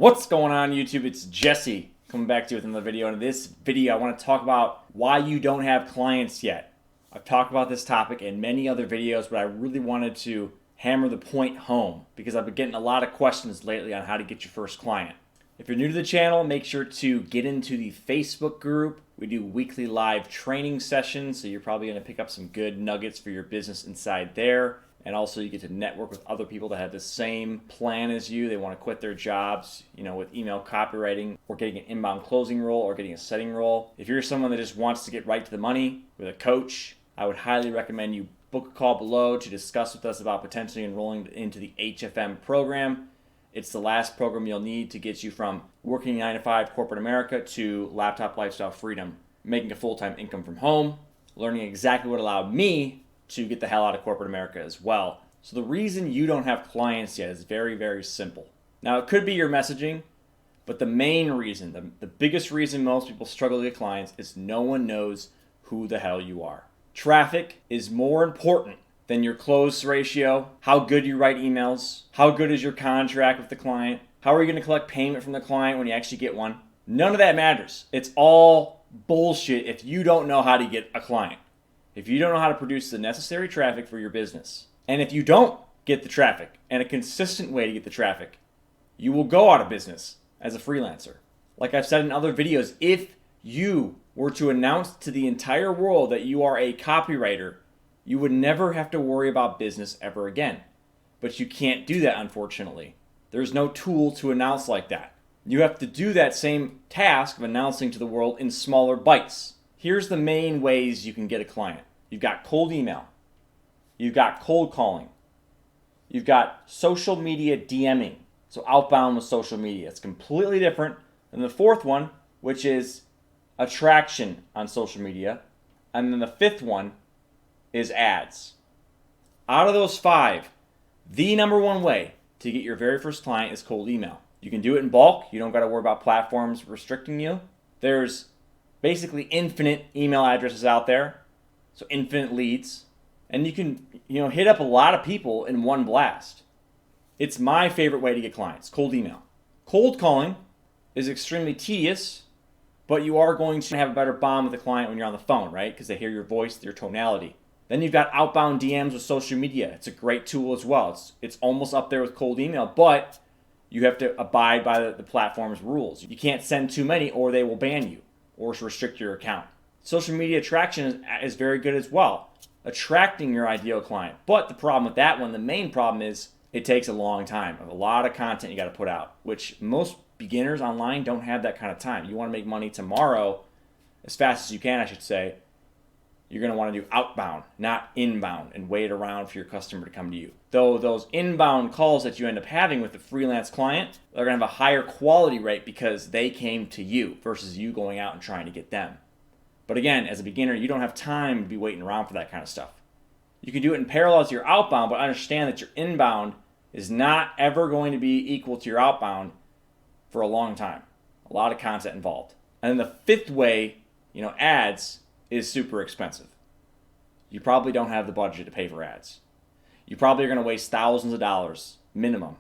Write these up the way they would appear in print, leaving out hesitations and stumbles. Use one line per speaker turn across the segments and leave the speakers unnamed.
What's going on YouTube? It's Jesse coming back to you with another video. In this video, I want to talk about why you don't have clients yet. I've talked about this topic in many other videos, but I really wanted to hammer the point home because I've been getting a lot of questions lately on how to get your first client. If you're new to the channel, make sure to get into the Facebook group. We do weekly live training sessions, so you're probably going to pick up some good nuggets for your business inside there. And also you get to network with other people that have the same plan as you. They want to quit their jobs, with email copywriting or getting an inbound closing role or getting a setting role. If you're someone that just wants to get right to the money with a coach, I would highly recommend you book a call below to discuss with us about potentially enrolling into the HFM program. It's the last program you'll need to get you from working 9-to-5 corporate America to laptop lifestyle freedom, making a full-time income from home, learning exactly what allowed me to get the hell out of corporate America as well. So the reason you don't have clients yet is very, very simple. Now, it could be your messaging, but the main reason, the biggest reason most people struggle to get clients is no one knows who the hell you are. Traffic is more important than your close ratio, how good you write emails, how good is your contract with the client, how are you going to collect payment from the client when you actually get one. None of that matters. It's all bullshit if you don't know how to get a client. If you don't know how to produce the necessary traffic for your business, and if you don't get the traffic and a consistent way to get the traffic, you will go out of business as a freelancer. Like I've said in other videos, if you were to announce to the entire world that you are a copywriter, you would never have to worry about business ever again. But you can't do that, unfortunately. There's no tool to announce like that. You have to do that same task of announcing to the world in smaller bites. Here's the main ways you can get a client. You've got cold email. You've got cold calling. You've got social media DMing. So outbound with social media. It's completely different than the fourth one, which is attraction on social media. And then the fifth one is ads. Out of those five, the number one way to get your very first client is cold email. You can do it in bulk. You don't got to worry about platforms restricting you. There's basically infinite email addresses out there, so infinite leads, and you can hit up a lot of people in one blast. It's my favorite way to get clients, cold email. Cold calling is extremely tedious, but you are going to have a better bond with the client when you're on the phone, right? Because they hear your voice, your tonality. Then you've got outbound DMs with social media. It's a great tool as well. It's almost up there with cold email, but you have to abide by the platform's rules. You can't send too many or they will ban you or restrict your account. Social media attraction is very good as well, attracting your ideal client. But the problem with that one, the main problem is it takes a long time. A lot of content you got to put out, which most beginners online don't have that kind of time. You want to make money tomorrow, as fast as you can, I should say. You're going to want to do outbound, not inbound, and wait around for your customer to come to you. Though those inbound calls that you end up having with the freelance client, they're going to have a higher quality rate because they came to you versus you going out and trying to get them. But again, as a beginner, you don't have time to be waiting around for that kind of stuff. You can do it in parallel to your outbound, but understand that your inbound is not ever going to be equal to your outbound for a long time. A lot of content involved. And then the fifth way, ads, is super expensive. You probably don't have the budget to pay for ads. You probably are going to waste thousands of dollars minimum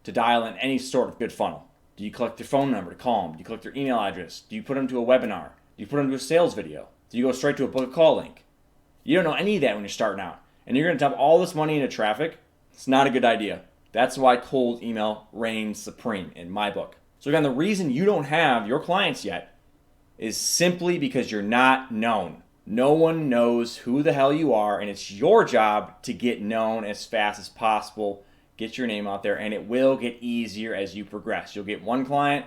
to dial in any sort of good funnel. Do you collect their phone number to call them? Do you collect their email address? Do you put them to a webinar? Do you put them to a sales video? Do you go straight to a book a call link? You don't know any of that when you're starting out. And you're going to dump all this money into traffic. It's not a good idea. That's why cold email reigns supreme in my book. So again, the reason you don't have your clients yet is simply because you're not known. No one knows who the hell you are, and it's your job to get known as fast as possible, get your name out there, and it will get easier as you progress. You'll get one client.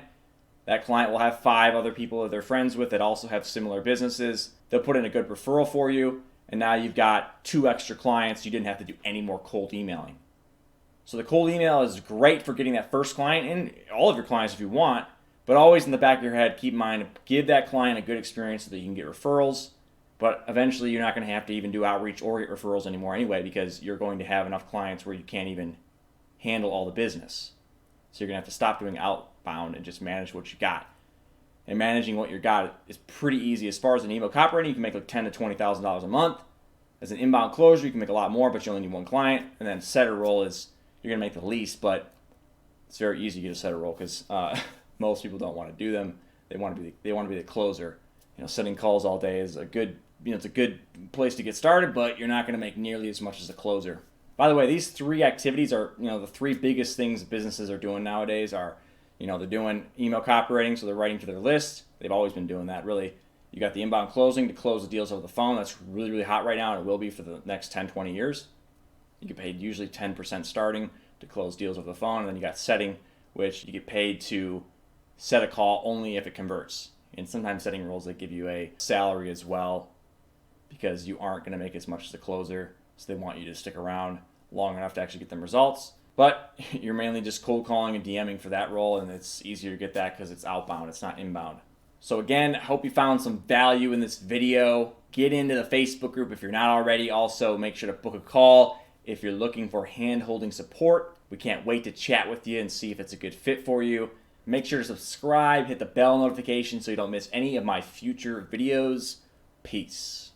That client will have 5 other people that they're friends with that also have similar businesses. They'll put in a good referral for you, and now you've got 2 extra clients. You didn't have to do any more cold emailing. So the cold email is great for getting that first client and all of your clients if you want. But always in the back of your head, keep in mind, give that client a good experience so that you can get referrals. But eventually you're not going to have to even do outreach or get referrals anymore anyway because you're going to have enough clients where you can't even handle all the business. So you're going to have to stop doing outbound and just manage what you got. And managing what you got is pretty easy. As far as an email copywriting, you can make like $10,000 to $20,000 a month. As an inbound closer, you can make a lot more, but you only need one client. And then setter role is you're going to make the least, but It's very easy to get a setter role because most people don't want to do them. They want to be the closer. Setting calls all day is a good it's a good place to get started, but you're not going to make nearly as much as a closer. By the way, these 3 activities are the 3 biggest things businesses are doing nowadays. Are they're doing email copywriting, so they're writing to their list. They've always been doing that. Really, you got the inbound closing to close the deals over the phone. That's really, really hot right now, and it will be for the next 10, 20 years. You get paid usually 10% starting to close deals over the phone, and then you got setting, which you get paid to set a call only if it converts. And sometimes setting roles, they give you a salary as well because you aren't going to make as much as the closer, so they want you to stick around long enough to actually get them results. But you're mainly just cold calling and DMing for that role, and it's easier to get that because it's outbound, it's not inbound. So again, I hope you found some value in this video. Get into the Facebook group if you're not already. Also, make sure to book a call if you're looking for hand-holding support. We can't wait to chat with you and see if it's a good fit for you. Make sure to subscribe, hit the bell notification so you don't miss any of my future videos. Peace.